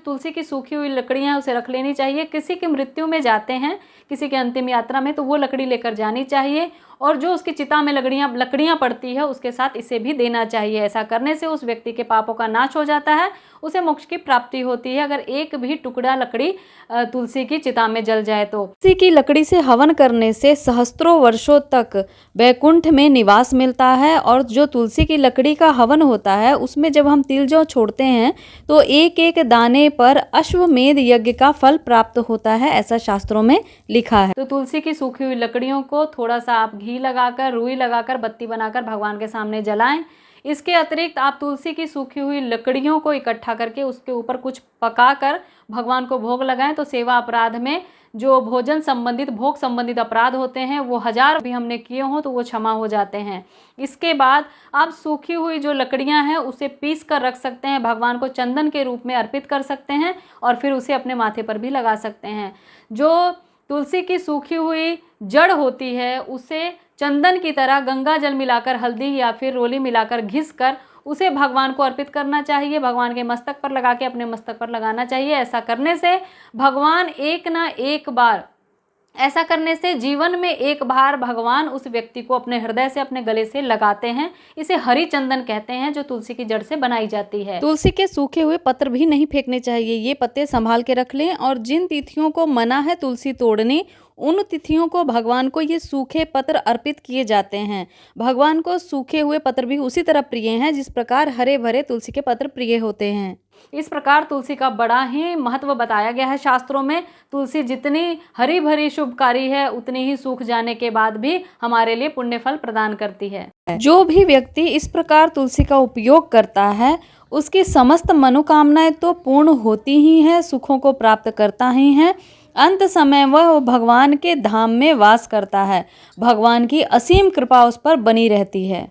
तुलसी की सूखी हुई लकड़ियाँ हैं उसे रख लेनी चाहिए। किसी की मृत्यु में जाते हैं, किसी की अंतिम यात्रा में, तो वो लकड़ी लेकर जानी चाहिए और जो उसकी चिता में लकड़ियाँ पड़ती है उसके साथ इसे भी देना चाहिए। ऐसा करने से उस व्यक्ति के पापों का नाश हो जाता है, उसे मोक्ष की प्राप्ति होती है अगर एक भी टुकड़ा लकड़ी तुलसी की चिता में जल जाए तो। तुलसी की लकड़ी से हवन करने से सहस्त्रों वर्षों तक वैकुंठ में निवास मिलता है। और जो तुलसी की लकड़ी का हवन होता है उसमें जब हम तिल जौ छोड़ते हैं तो एक एक दाने पर अश्वमेध यज्ञ का फल प्राप्त होता है, ऐसा शास्त्रों में लिखा है। तो तुलसी की सूखी हुई लकड़ियों को थोड़ा सा आप घी लगाकर, रुई लगाकर, बत्ती बनाकर भगवान के सामने जलाएं। इसके अतिरिक्त आप तुलसी की सूखी हुई लकड़ियों को इकट्ठा करके उसके ऊपर कुछ पकाकर भगवान को भोग लगाएं तो सेवा अपराध में जो भोजन संबंधित, भोग संबंधित अपराध होते हैं वो 1000 भी हमने किए हों तो वो क्षमा हो जाते हैं। इसके बाद आप सूखी हुई जो लकड़ियां हैं उसे पीस कर रख सकते हैं, भगवान को चंदन के रूप में अर्पित कर सकते हैं और फिर उसे अपने माथे पर भी लगा सकते हैं। जो तुलसी की सूखी हुई जड़ होती है उसे चंदन की तरह गंगा जल मिलाकर, हल्दी या फिर रोली मिलाकर घिस कर उसे भगवान को अर्पित करना चाहिए। भगवान के मस्तक पर लगा के अपने मस्तक पर लगाना चाहिए। ऐसा करने से भगवान एक ना एक बार, ऐसा करने से जीवन में एक बार भगवान उस व्यक्ति को अपने हृदय से, अपने गले से लगाते हैं। इसे हरि चंदन कहते हैं जो तुलसी की जड़ से बनाई जाती है। तुलसी के सूखे हुए पत्र भी नहीं फेंकने चाहिए, ये पत्ते संभाल के रख लें। और जिन तिथियों को मना है तुलसी तोड़नी, उन तिथियों को भगवान को ये सूखे पत्र अर्पित किए जाते हैं। भगवान को सूखे हुए पत्र भी उसी तरह प्रिय हैं जिस प्रकार हरे भरे तुलसी के पत्र प्रिय होते हैं। इस प्रकार तुलसी का बड़ा ही महत्व बताया गया है शास्त्रों में। तुलसी जितनी हरी भरी शुभकारी है उतनी ही सूख जाने के बाद भी हमारे लिए पुण्य फल प्रदान करती है। जो भी व्यक्ति इस प्रकार तुलसी का उपयोग करता है उसकी समस्त मनोकामनाएं तो पूर्ण होती ही हैं, सुखों को प्राप्त करता ही है। अंत समय वह भगवान के धाम में वास करता है। भगवान की असीम कृपा उस पर बनी रहती है।